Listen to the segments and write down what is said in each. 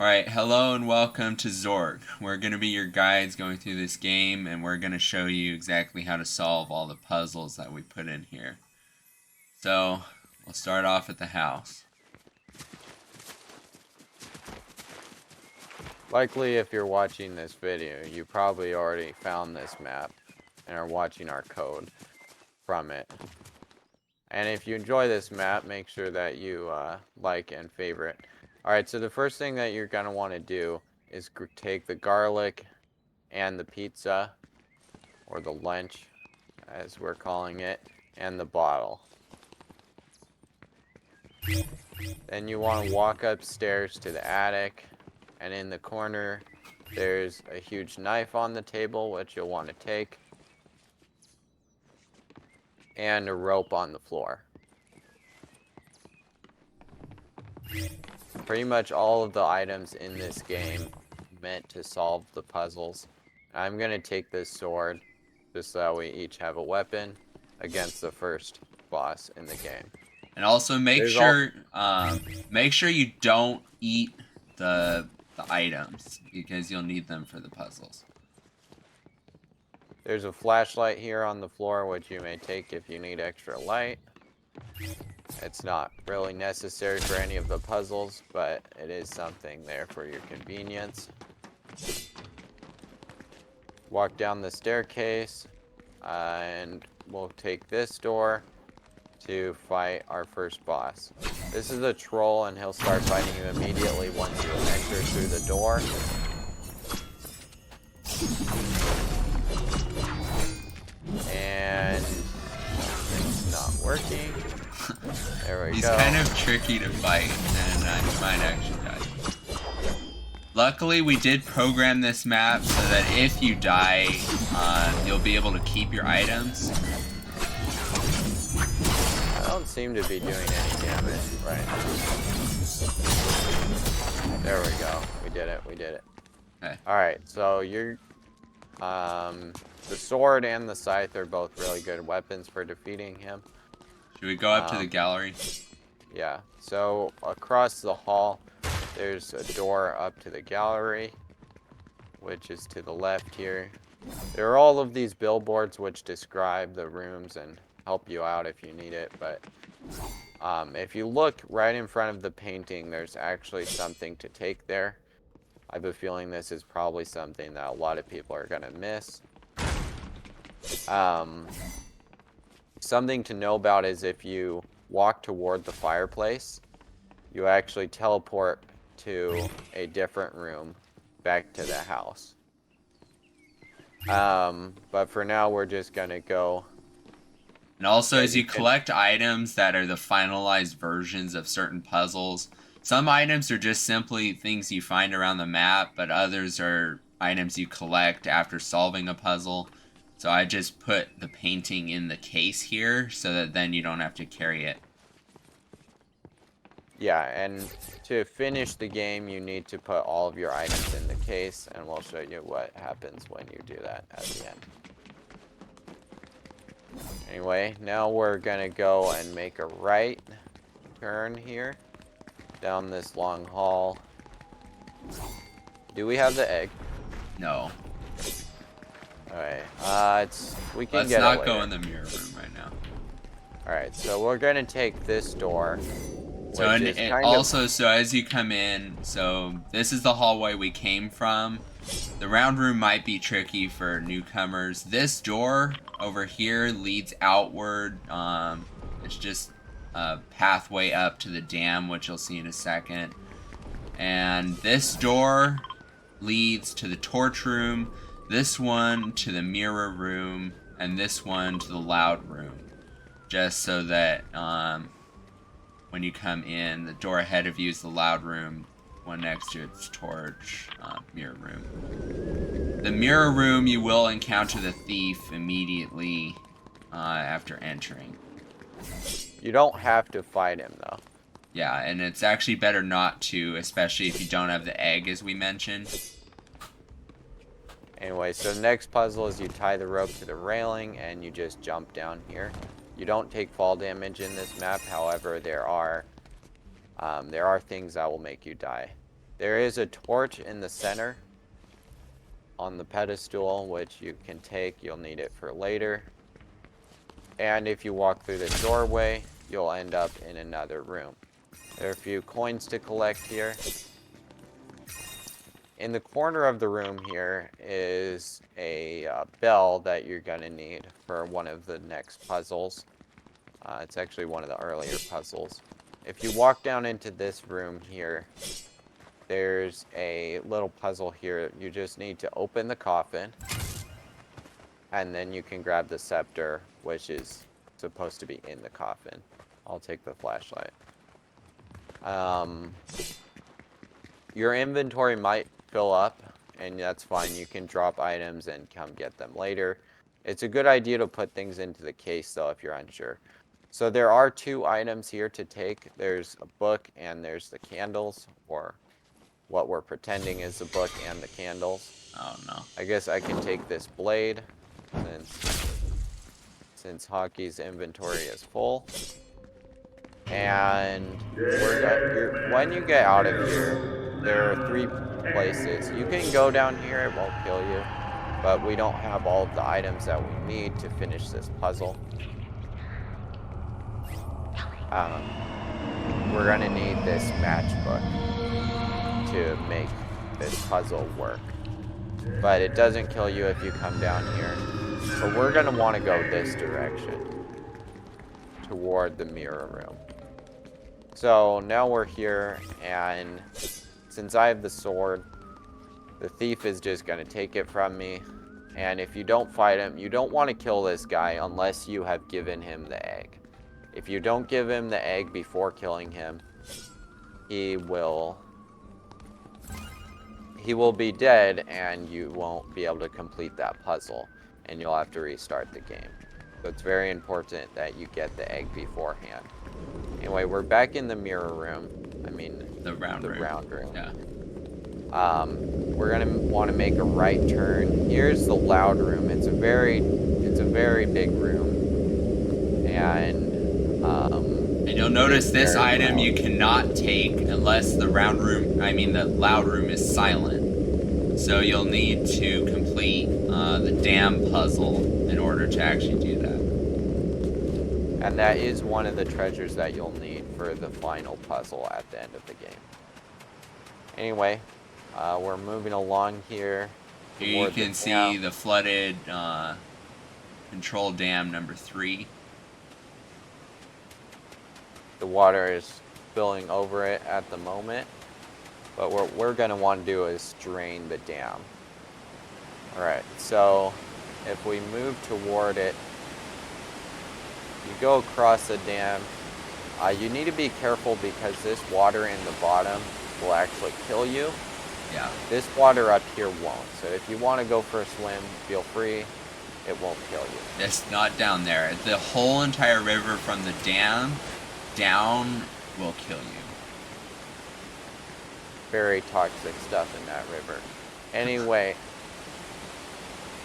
Alright, hello and welcome to Zork. We're going to be your guides going through this game, and we're going to show you exactly how to solve all the puzzles that we put in here. So, we'll start off at the house. Likely, if you're watching this video, you probably already found this map and are watching our code from it. And if you enjoy this map, make sure that you like and favorite. Alright, so the first thing that you're going to want to do is take the garlic and the pizza, or the lunch, as we're calling it, and the bottle. Then you want to walk upstairs to the attic, and in the corner there's a huge knife on the table, which you'll want to take, and a rope on the floor. Pretty much all of the items in this game meant to solve the puzzles. I'm going to take this sword just so that we each have a weapon against the first boss in the game. And also make sure you don't eat the items, because you'll need them for the puzzles. There's a flashlight here on the floor, which you may take if you need extra light. It's not really necessary for any of the puzzles, but it is something there for your convenience. Walk down the staircase, and we'll take this door to fight our first boss. This is a troll, and he'll start fighting you immediately once you enter through the door. And it's not working. There we go. He's kind of tricky to fight, and you might actually die. Luckily, we did program this map so that if you die, you'll be able to keep your items. I don't seem to be doing any damage right now. There we go. We did it. We did it. Okay. Alright, so you're... the sword and the scythe are both really good weapons for defeating him. Should we go up to the gallery? Yeah. So, across the hall, there's a door up to the gallery, which is to the left here. There are all of these billboards which describe the rooms and help you out if you need it, but if you look right in front of the painting, there's actually something to take there. I have a feeling this is probably something that a lot of people are going to miss. Something to know about is if you walk toward the fireplace, you actually teleport to a different room back to the house. But for now, we're just going to go. And also, as you collect items that are the finalized versions of certain puzzles, some items are just simply things you find around the map, but others are items you collect after solving a puzzle. So I just put the painting in the case here so that then you don't have to carry it. Yeah, and to finish the game, you need to put all of your items in the case, and we'll show you what happens when you do that at the end. Anyway, now we're gonna go and make a right turn here down this long hall. Do we have the egg? No. Alright, we can Let's get it not later. go in the mirror room right now. Alright, so we're gonna take this door. So so as you come in, so this is the hallway we came from. The round room might be tricky for newcomers. This door over here leads outward. It's just a pathway up to the dam, which you'll see in a second. And this door leads to the torch room, this one to the mirror room, and this one to the loud room. Just so that when you come in, the door ahead of you is the loud room, one next to its torch, mirror room. The mirror room, you will encounter the thief immediately after entering. You don't have to fight him, though. Yeah, and it's actually better not to, especially if you don't have the egg, as we mentioned. Anyway, so the next puzzle is you tie the rope to the railing and you just jump down here. You don't take fall damage in this map, however, there are things that will make you die. There is a torch in the center on the pedestal, which you can take. You'll need it for later. And if you walk through the doorway, you'll end up in another room. There are a few coins to collect here. In the corner of the room here is a bell that you're going to need for one of the next puzzles. It's actually one of the earlier puzzles. If you walk down into this room here, there's a little puzzle here. You just need to open the coffin, and then you can grab the scepter, which is supposed to be in the coffin. I'll take the flashlight. Your inventory might fill up, and that's fine. You can drop items and come get them later. It's a good idea to put things into the case, though, if you're unsure. So there are 2 items here to take. There's a book and there's the candles, or what we're pretending is the book and the candles. Oh, no. I guess I can take this blade, since Hockey's inventory is full. And when you get out of here, there are 3 places. You can go down here, it won't kill you. But we don't have all of the items that we need to finish this puzzle. We're going to need this matchbook to make this puzzle work. But it doesn't kill you if you come down here. So we're going to want to go this direction, toward the mirror room. So now we're here, and since I have the sword, the thief is just going to take it from me. And if you don't fight him, you don't want to kill this guy unless you have given him the egg. If you don't give him the egg before killing him, he will be dead, and you won't be able to complete that puzzle, and you'll have to restart the game. So it's very important that you get the egg beforehand. Anyway, we're back in the mirror room. I mean, the round room. Yeah. We're gonna want to make a right turn. Here's the loud room. It's a very big room, and you'll notice this item you cannot take unless the the loud room is silent. So you'll need to complete the dam puzzle in order to actually do that. And that is one of the treasures that you'll need for the final puzzle at the end of the game. Anyway, we're moving along here. Here you can see the flooded control dam number 3. The water is spilling over it at the moment. But what we're going to want to do is drain the dam. Alright, so if we move toward it, you go across the dam. You need to be careful because this water in the bottom will actually kill you. Yeah. This water up here won't. So if you want to go for a swim, feel free. It won't kill you. It's not down there. The whole entire river from the dam down will kill you. Very toxic stuff in that river. Anyway,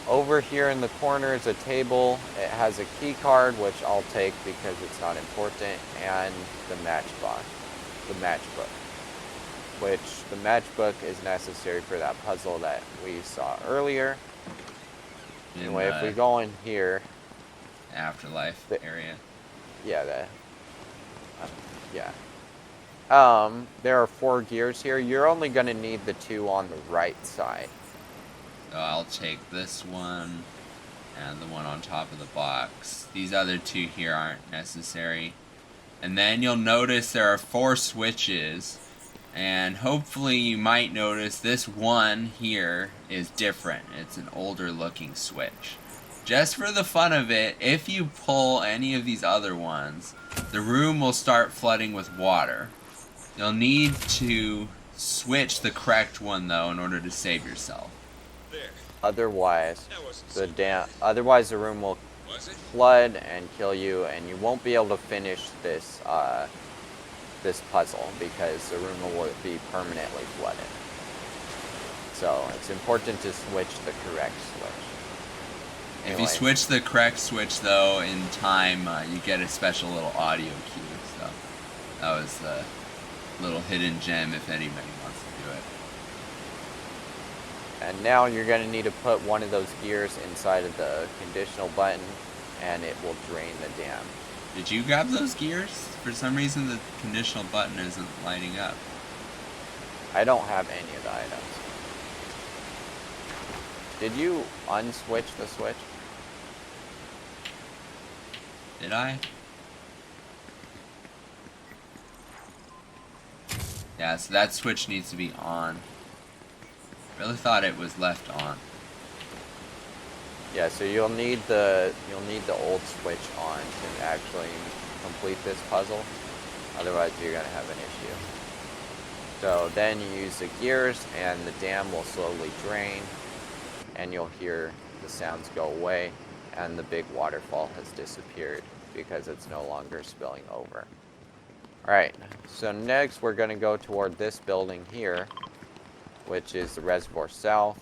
over here in the corner is a table. It has a key card, which I'll take because it's not important, and the matchbox, which the matchbook is necessary for that puzzle that we saw earlier. Anyway, if we go in here, afterlife area. Yeah, yeah. There are 4 gears here. You're only going to need the 2 on the right side. So I'll take this one and the one on top of the box. These other 2 here aren't necessary. And then you'll notice there are 4 switches. And hopefully you might notice this one here is different. It's an older looking switch. Just for the fun of it, if you pull any of these other ones, the room will start flooding with water. You'll need to switch the correct one though in order to save yourself. Otherwise, the room will flood and kill you, and you won't be able to finish this this puzzle because the room will be permanently flooded. So it's important to switch the correct switch. Anyway. If you switch the correct switch though in time, you get a special little audio cue. So that was the little hidden gem if anybody wants to do it. And now you're going to need to put one of those gears inside of the conditional button, and it will drain the dam. Did you grab those gears? For some reason, the conditional button isn't lighting up. I don't have any of the items. Did you unswitch the switch? Did I? Yeah, so that switch needs to be on. Really thought it was left on. Yeah, so you'll need the old switch on to actually complete this puzzle. Otherwise, you're gonna have an issue. So then you use the gears, and the dam will slowly drain, and you'll hear the sounds go away, and the big waterfall has disappeared because it's no longer spilling over. Alright, so next we're going to go toward this building here, which is the Reservoir South.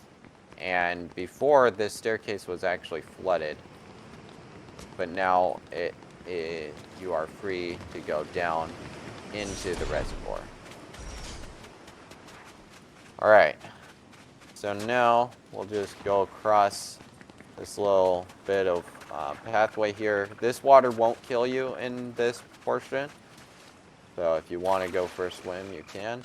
And before, this staircase was actually flooded, but now you are free to go down into the reservoir. Alright, so now we'll just go across this little bit of pathway here. This water won't kill you in this portion, so if you want to go for a swim, you can.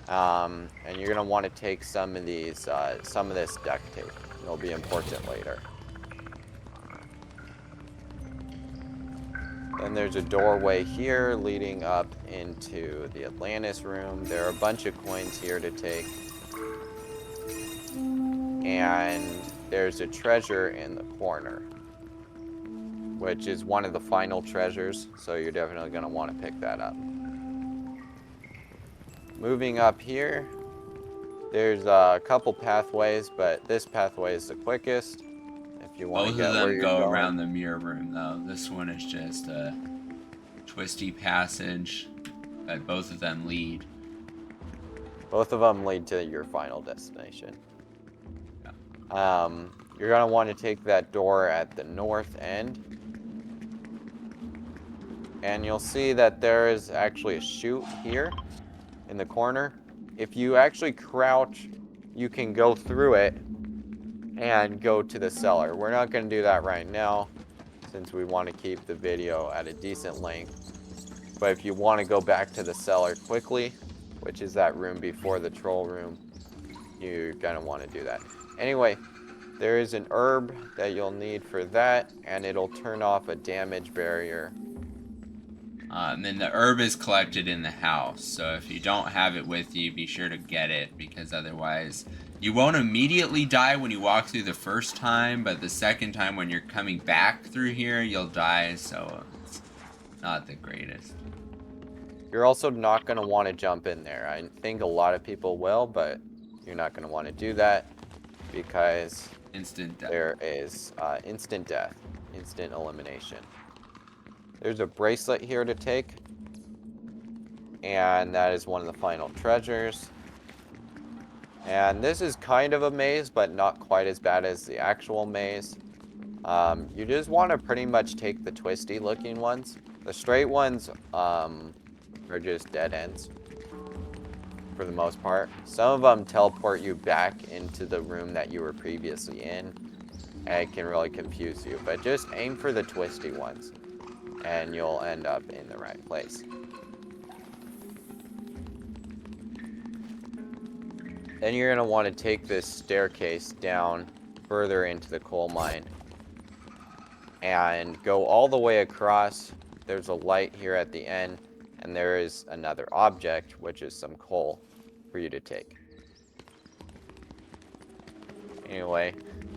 And you're going to want to take some of this duct tape. It'll be important later. Then there's a doorway here leading up into the Atlantis room. There are a bunch of coins here to take. And there's a treasure in the corner, which is one of the final treasures, so you're definitely going to want to pick that up. Moving up here, there's a couple pathways, but this pathway is the quickest. If you want to get where you're going. Both of them go around the mirror room, though. This one is just a twisty passage, but both of them lead. Both of them lead to your final destination. Yeah. You're going to want to take that door at the north end. And you'll see that there is actually a chute here in the corner. If you actually crouch, you can go through it and go to the cellar. We're not going to do that right now since we want to keep the video at a decent length. But if you want to go back to the cellar quickly, which is that room before the troll room, you're going to want to do that. Anyway, there is an herb that you'll need for that, and it'll turn off a damage barrier. And then the herb is collected in the house, so if you don't have it with you, be sure to get it, because otherwise you won't immediately die when you walk through the first time, but the second time when you're coming back through here, you'll die, so it's not the greatest. You're also not going to want to jump in there. I think a lot of people will, but you're not going to want to do that because instant death. There is instant death, instant elimination. There's a bracelet here to take, and that is one of the final treasures. And this is kind of a maze, but not quite as bad as the actual maze. You just want to pretty much take the twisty looking ones. The straight ones are just dead ends for the most part. Some of them teleport you back into the room that you were previously in, and it can really confuse you. But just aim for the twisty ones, and you'll end up in the right place. Then you're going to want to take this staircase down further into the coal mine and go all the way across. There's a light here at the end, and there is another object, which is some coal for you to take. Anyway,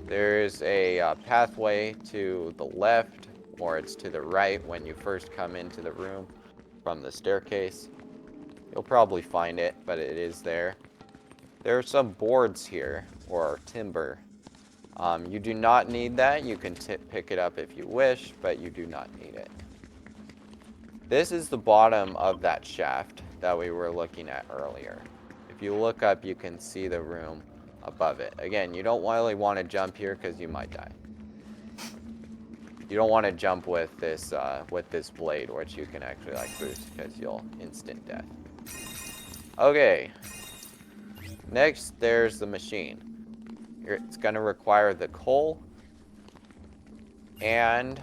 there's a pathway to the left, or it's to the right when you first come into the room from the staircase. You'll probably find it, but it is there. There are some boards here, or timber. You do not need that. You can pick it up if you wish, but you do not need it. This is the bottom of that shaft that we were looking at earlier. If you look up, you can see the room above it. Again, you don't really want to jump here because you might die. You don't want to jump with this blade, which you can actually like boost because you'll instant death. Okay, Next, there's the machine. It's going to require the coal and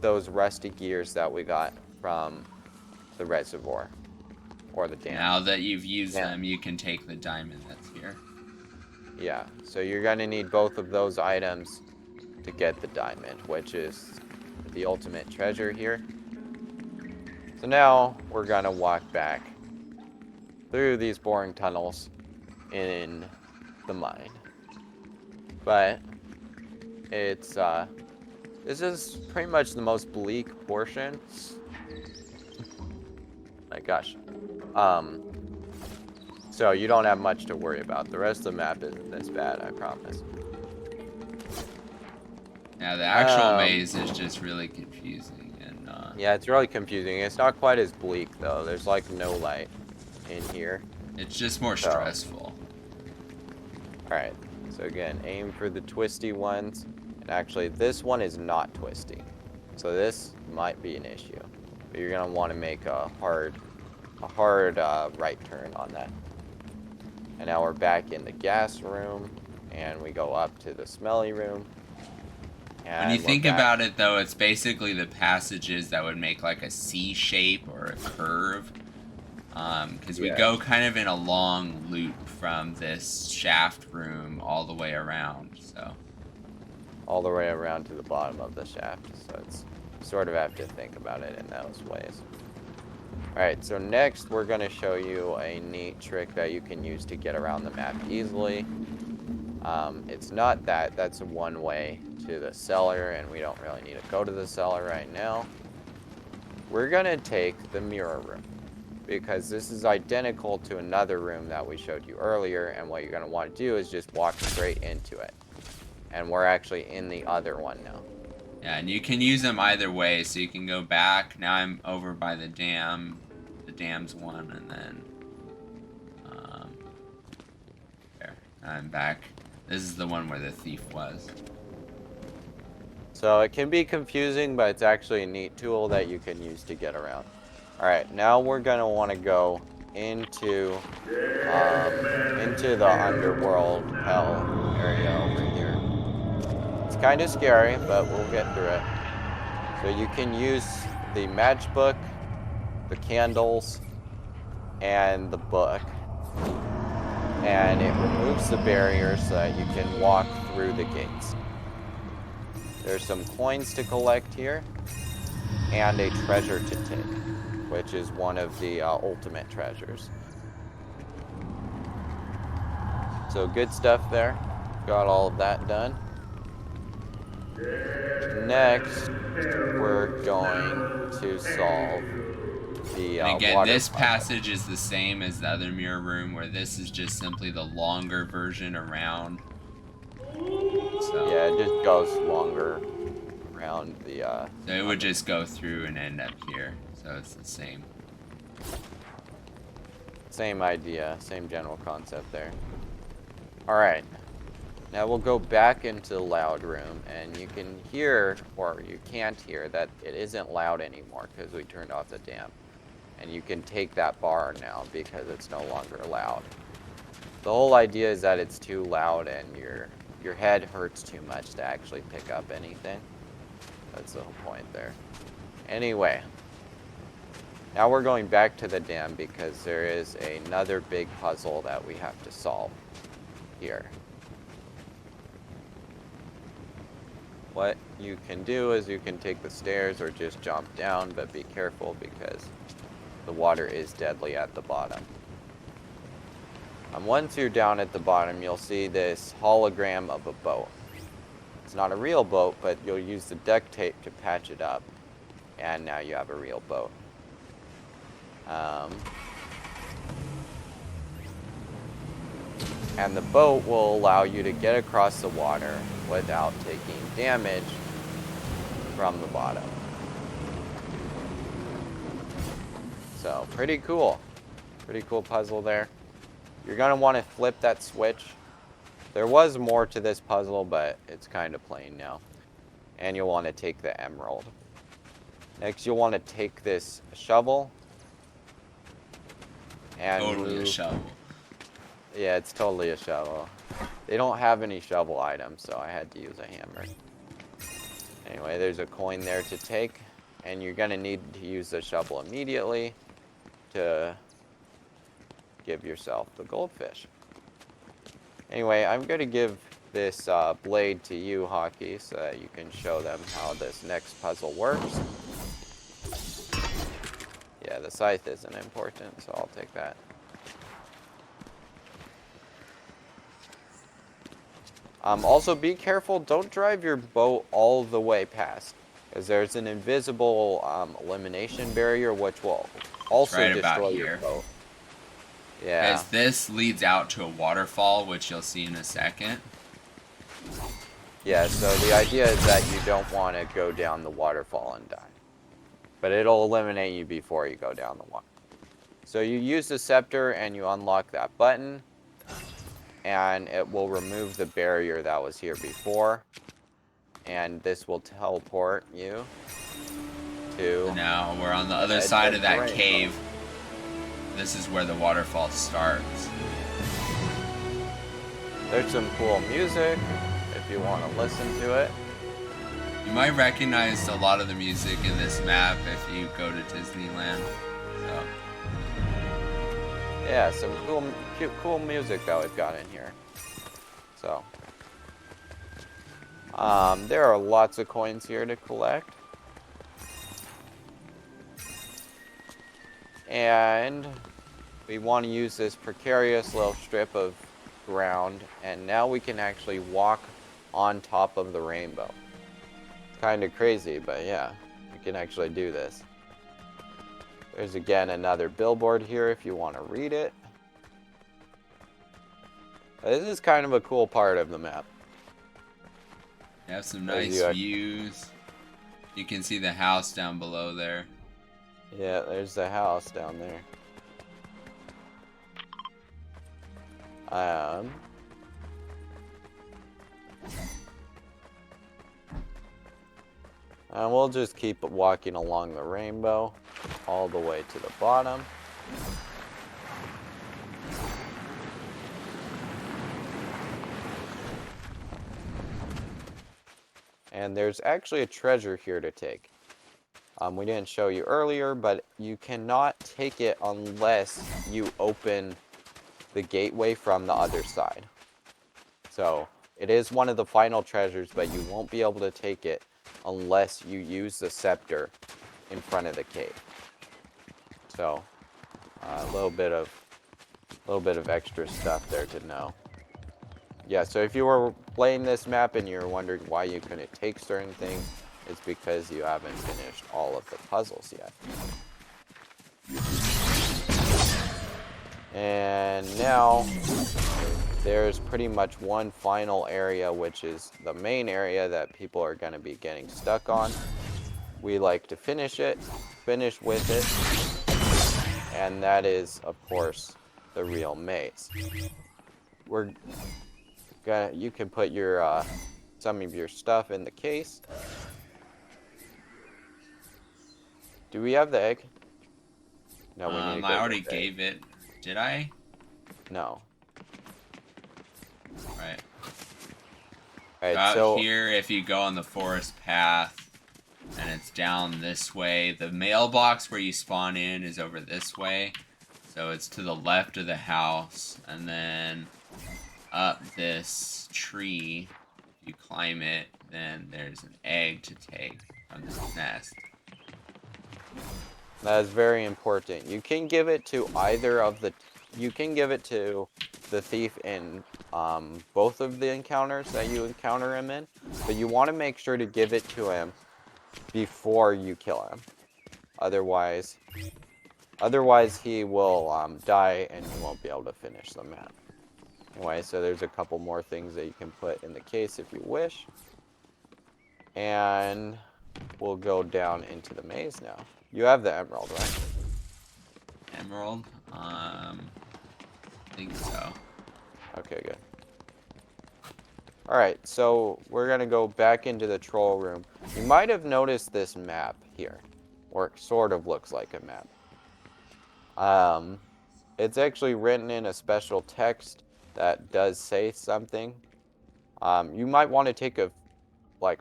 those rusty gears that we got from the reservoir or the dam. Now that you've used them, you can take the diamond that's here. Yeah, so you're going to need both of those items to get the diamond, which is the ultimate treasure here. So now we're going to walk back through these boring tunnels in the mine. But it's this is pretty much the most bleak portion. My gosh. So you don't have much to worry about. The rest of the map isn't this bad, I promise. Yeah, the actual maze is just really confusing, and yeah, it's really confusing. It's not quite as bleak though. There's like no light in here. It's just more stressful. Alright, so again, aim for the twisty ones. And actually, this one is not twisty. So this might be an issue. But you're going to want to make a hard right turn on that. And now we're back in the gas room. And we go up to the smelly room. And when you think about it, though, it's basically the passages that would make like a C shape or a curve. Because we go kind of in a long loop from this shaft room all the way around, so. All the way around to the bottom of the shaft, so it's sort of have to think about it in those ways. Alright, so next we're going to show you a neat trick that you can use to get around the map easily. It's not that's one way to the cellar, and we don't really need to go to the cellar right now. We're going to take the mirror room, because this is identical to another room that we showed you earlier, and what you're going to want to do is just walk straight into it. And we're actually in the other one now. Yeah, and you can use them either way, so you can go back. Now I'm over by the dam. The dam's one, and then... there. I'm back. This is the one where the thief was. So it can be confusing, but it's actually a neat tool that you can use to get around. Alright, now we're going to want to go into the underworld hell area over here. It's kind of scary, but we'll get through it. So you can use the matchbook, the candles, and the book. And it removes the barriers so that you can walk through the gates. There's some coins to collect here, and a treasure to take, which is one of the ultimate treasures. So good stuff there. Got all of that done. Next, we're going to solve the and again, water this puzzle. passage is the same as the other mirror room, where this is just simply the longer version around. So, yeah, it just goes longer around the... so it would just go through and end up here. So it's the same. Same idea, same general concept there. Alright. Now we'll go back into the loud room, and you can hear, or you can't hear, that it isn't loud anymore because we turned off the dam. And you can take that bar now because it's no longer loud. The whole idea is that it's too loud and your head hurts too much to actually pick up anything. That's the whole point there. Anyway, now we're going back to the dam because there is another big puzzle that we have to solve here. What you can do is you can take the stairs or just jump down, but be careful because the water is deadly at the bottom. And once you're down at the bottom, you'll see this hologram of a boat. It's not a real boat, but you'll use the duct tape to patch it up, and now you have a real boat. And the boat will allow you to get across the water without taking damage from the bottom. So, pretty cool. Pretty cool puzzle there. You're going to want to flip that switch. There was more to this puzzle, but it's kind of plain now. And you'll want to take the emerald. Next, you'll want to take this shovel and totally move. a shovel. Yeah, it's totally a shovel. They don't have any shovel items, so I had to use a hammer. Anyway, there's a coin there to take, and you're going to need to use the shovel immediately to give yourself the goldfish. Anyway, I'm going to give this blade to you, Hockey, so that you can show them how this next puzzle works. Yeah, the scythe isn't important, so I'll take that. Also, be careful. Don't drive your boat all the way past, because there's an invisible elimination barrier, which will also right about destroy your here. boat. Yeah. As this leads out to a waterfall, which you'll see in a second. Yeah, so the idea is that you don't want to go down the waterfall and die. But it'll eliminate you before you go down the water. So you use the scepter and you unlock that button. And it will remove the barrier that was here before. And this will teleport you to... So now we're on the other side of that cave. This is where the waterfall starts. There's some cool music if you want to listen to it. You might recognize a lot of the music in this map if you go to Disneyland. So. Yeah, some cool music that we've got in here. So, there are lots of coins here to collect. And we want to use this precarious little strip of ground, and now we can actually walk on top of the rainbow. It's kind of crazy, but yeah, we can actually do this. There's again another billboard here if you want to read it. This is kind of a cool part of the map. You have some nice views. You can see the house down below there. Yeah, there's the house down there. And we'll just keep walking along the rainbow all the way to the bottom. And there's actually a treasure here to take. We didn't show you earlier, but you cannot take it unless you open the gateway from the other side. So, it is one of the final treasures, but you won't be able to take it unless you use the scepter in front of the cave. So, a little bit of extra stuff there to know. Yeah, so if you were playing this map and you're wondering why you couldn't take certain things, it's because you haven't finished all of the puzzles yet. And now, there's pretty much one final area, which is the main area that people are going to be getting stuck on. We like to finish with it, and that is, of course, the real maze. You can put your some of your stuff in the case. Do we have the egg? No, we need to go I already gave it. Did I? No. Right. Alright, so here, if you go on the forest path, and it's down this way, the mailbox where you spawn in is over this way. So it's to the left of the house, and then up this tree. If you climb it, then there's an egg to take from this nest. That is very important. You can give it to either of the... You can give it to the thief in both of the encounters that you encounter him in, but you want to make sure to give it to him before you kill him. Otherwise he will die and you won't be able to finish the map. Anyway, so there's a couple more things that you can put in the case if you wish. And we'll go down into the maze now. You have the emerald, right? Emerald? I think so. Okay, good. Alright, so we're going to go back into the troll room. You might have noticed this map here, or it sort of looks like a map. It's actually written in a special text that does say something. You might want to take a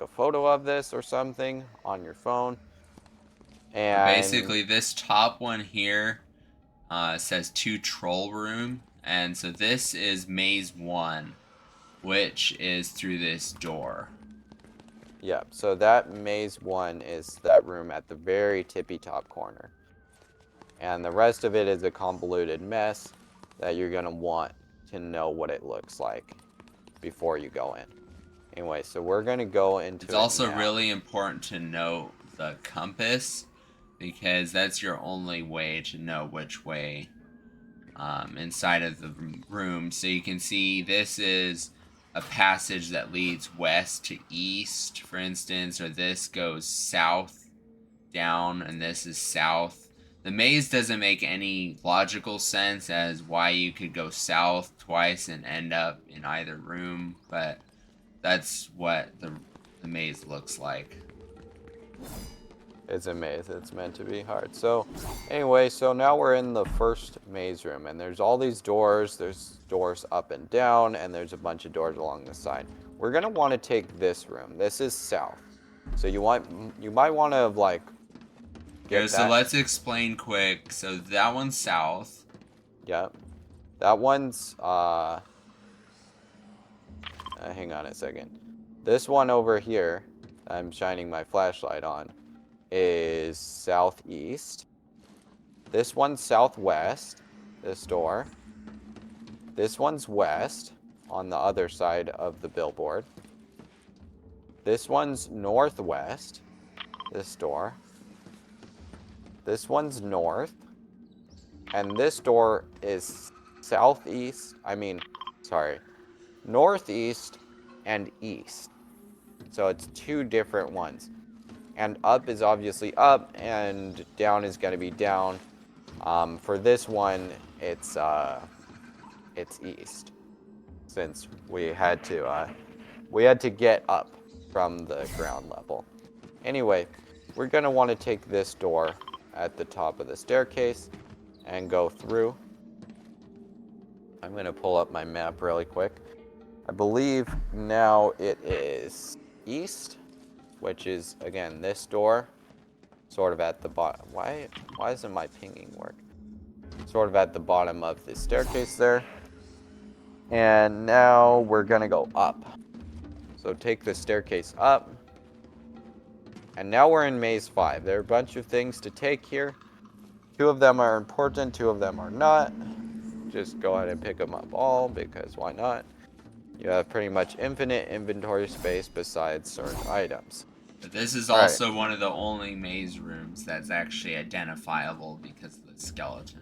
photo of this or something on your phone. So And basically, this top one here says to troll room, and so this is maze 1, which is through this door. yeah, so that maze 1 is that room at the very tippy top corner. And the rest of it is a convoluted mess that you're going to want to know what it looks like before you go in. Anyway, so we're going to go It's into it also now. really important to know the compass, because that's your only way to know which way inside of the room. So you can see this is a passage that leads west to east, for instance, or this goes south down and this is south. The maze doesn't make any logical sense as why you could go south twice and end up in either room, but that's what the maze looks like. It's a maze. It's meant to be hard. So, anyway, so now we're in the first maze room, and there's all these doors. There's doors up and down, and there's a bunch of doors along the side. We're gonna want to take this room. This is south. So you might want to Okay, get so that. let's explain quick. So that one's south. Yep. That one's hang on a second. This one over here, I'm shining my flashlight on, is southeast. This one's southwest, this door. This one's west, on the other side of the billboard. This one's northwest, this door. This one's north. And this door is northeast and east. So it's two different ones. And up is obviously up, and down is going to be down. For this one, it's east, since we had to get up from the ground level. Anyway, we're going to want to take this door at the top of the staircase and go through. I'm going to pull up my map really quick. I believe now it is east, which is, again, this door, sort of at the bottom. Why doesn't my pinging work? Sort of at the bottom of the staircase there. And now we're going to go up. So take the staircase up. And now we're in Maze 5. There are a bunch of things to take here. 2 of them are important, 2 of them are not. Just go ahead and pick them up all, because why not? You have pretty much infinite inventory space besides certain items. But this is also one of the only maze rooms that's actually identifiable because of the skeleton.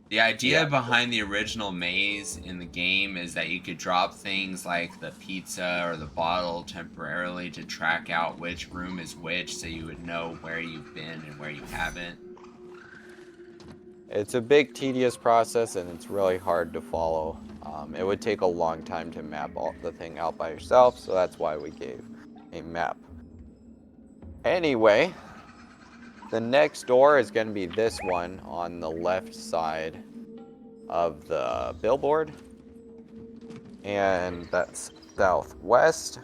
The idea behind the original maze in the game is that you could drop things like the pizza or the bottle temporarily to track out which room is which, so you would know where you've been and where you haven't. It's a big, tedious process, and it's really hard to follow. It would take a long time to map the thing out by yourself, so that's why we gave a map. Anyway, the next door is going to be this one on the left side of the billboard. And that's southwest.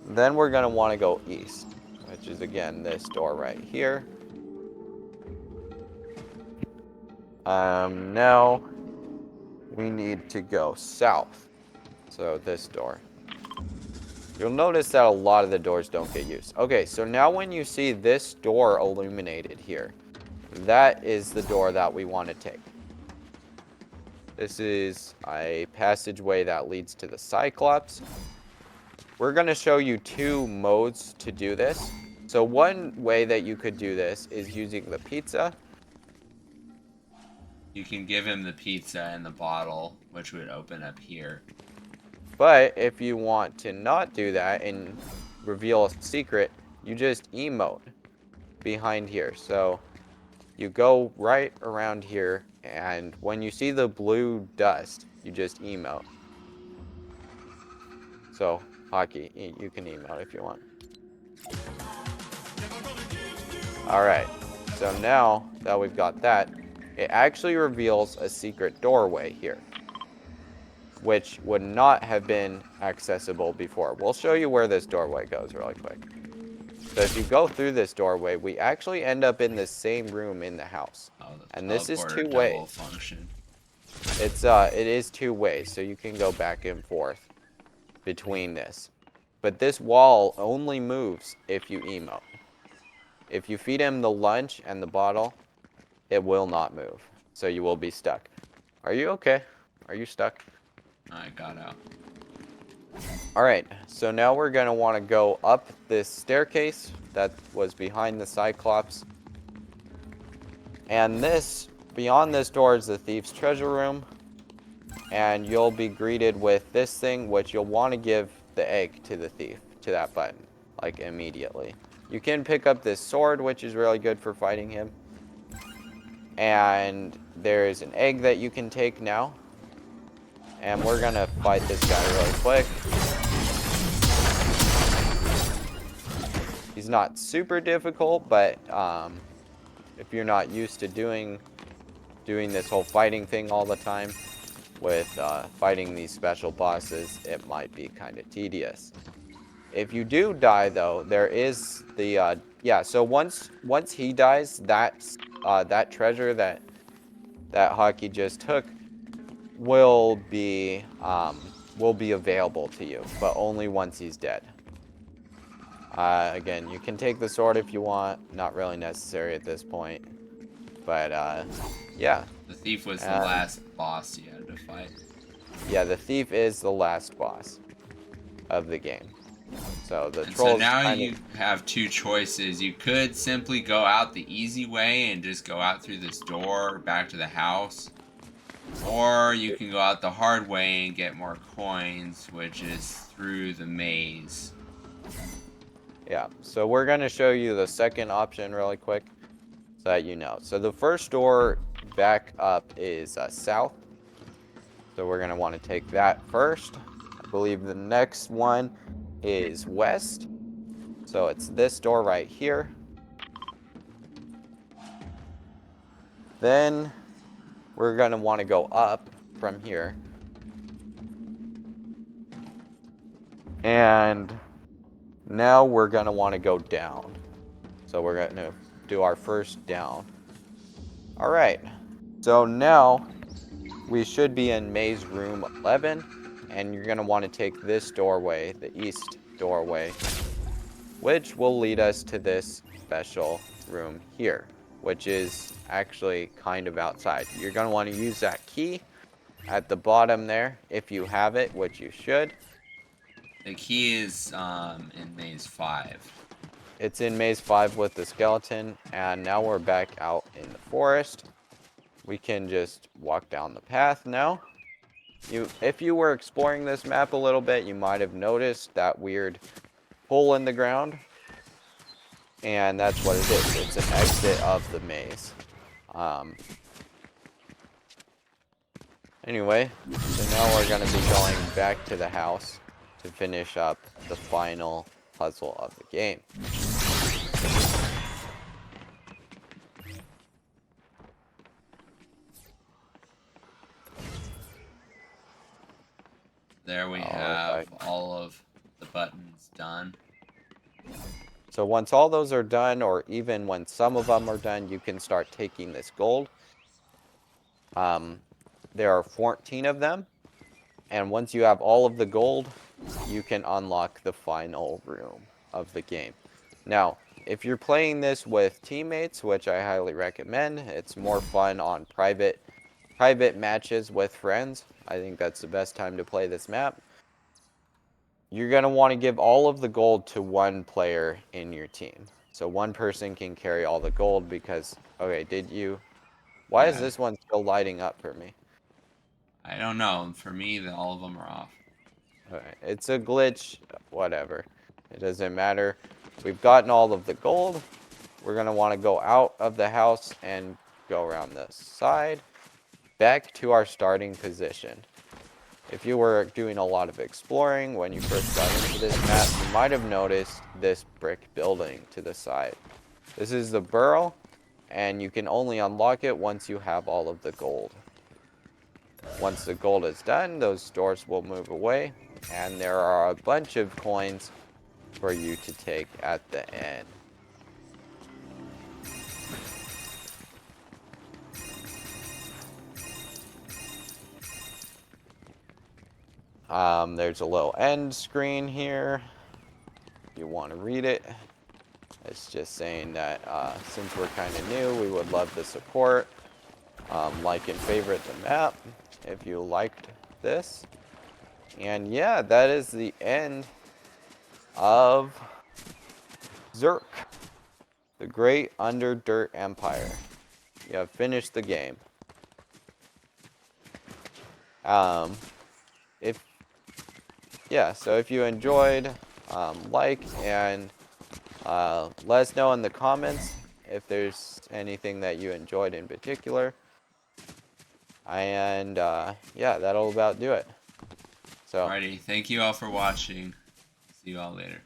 Then we're going to want to go east, which is, again, this door right here. Now we need to go south. So this door. You'll notice that a lot of the doors don't get used. Okay, so now when you see this door illuminated here, that is the door that we want to take. This is a passageway that leads to the Cyclops. We're going to show you 2 modes to do this. So one way that you could do this is using the pizza. You can give him the pizza and the bottle, which would open up here. But if you want to not do that and reveal a secret, you just emote behind here. So you go right around here, and when you see the blue dust, you just emote. So, Hockey, you can emote if you want. Alright, so now that we've got that, it actually reveals a secret doorway here. which would not have been accessible before. We'll show you where this doorway goes really quick. So if you go through this doorway, we actually end up in the same room in the house. Oh, the And this is teleporter two-way. double function. It is two-way, so you can go back and forth between this. But this wall only moves if you emote. If you feed him the lunch and the bottle, it will not move. So you will be stuck. Are you okay? Are you stuck? I got out. Alright, so now we're going to want to go up this staircase that was behind the Cyclops. And this, beyond this door is the thief's treasure room. And you'll be greeted with this thing, which you'll want to give the egg to the thief, to that button, like immediately. You can pick up this sword, which is really good for fighting him. And there's an egg that you can take now. And we're going to fight this guy really quick. He's not super difficult, but if you're not used to doing this whole fighting thing all the time with fighting these special bosses, it might be kind of tedious. If you do die, though, there is the yeah. So once he dies, that treasure that Hockey just took will be available to you, but only once he's dead. Again, you can take the sword if you want. Not really necessary at this point. But, yeah. The thief was the last boss you had to fight. Yeah, the thief is the last boss of the game. So the trolls. So now you have two choices. You could simply go out the easy way and just go out through this door back to the house. Or you can go out the hard way and get more coins, which is through the maze. Yeah, so we're going to show you the second option really quick so that you know. So the first door back up is south. So we're going to want to take that first. I believe the next one is west. So it's this door right here. Then we're going to want to go up from here. And now we're going to want to go down. So we're going to do our first down. All right. So now we should be in maze room 11. And you're going to want to take this doorway, the east doorway, which will lead us to this special room here, which is actually kind of outside. You're going to want to use that key at the bottom there if you have it, which you should. The key is in maze 5. It's in maze 5 with the skeleton, and now we're back out in the forest. We can just walk down the path now. If you were exploring this map a little bit, you might have noticed that weird hole in the ground. And that's what it is. It's an exit of the maze. Anyway, so now we're going to be going back to the house to finish up the final puzzle of the game. There we have all of the buttons done. So once all those are done, or even when some of them are done, you can start taking this gold. There are 14 of them. And once you have all of the gold, you can unlock the final room of the game. Now, if you're playing this with teammates, which I highly recommend, it's more fun on private matches with friends. I think that's the best time to play this map. You're going to want to give all of the gold to one player in your team. So one person can carry all the gold because, okay, why is this one still lighting up for me? I don't know. For me, all of them are off. Alright, it's a glitch, whatever. It doesn't matter. We've gotten all of the gold. We're going to want to go out of the house and go around the side. Back to our starting position. If you were doing a lot of exploring when you first got into this map, you might have noticed this brick building to the side. This is the burrow, and you can only unlock it once you have all of the gold. Once the gold is done, those doors will move away, and there are a bunch of coins for you to take at the end. There's a little end screen here. If you want to read it, it's just saying that since we're kind of new, we would love the support. Like and favorite the map if you liked this. And yeah, that is the end of Zerk, the Great Underdirt Empire. You have finished the game. So if you enjoyed, like and let us know in the comments if there's anything that you enjoyed in particular. And yeah, that'll about do it. So. Alrighty, thank you all for watching. See you all later.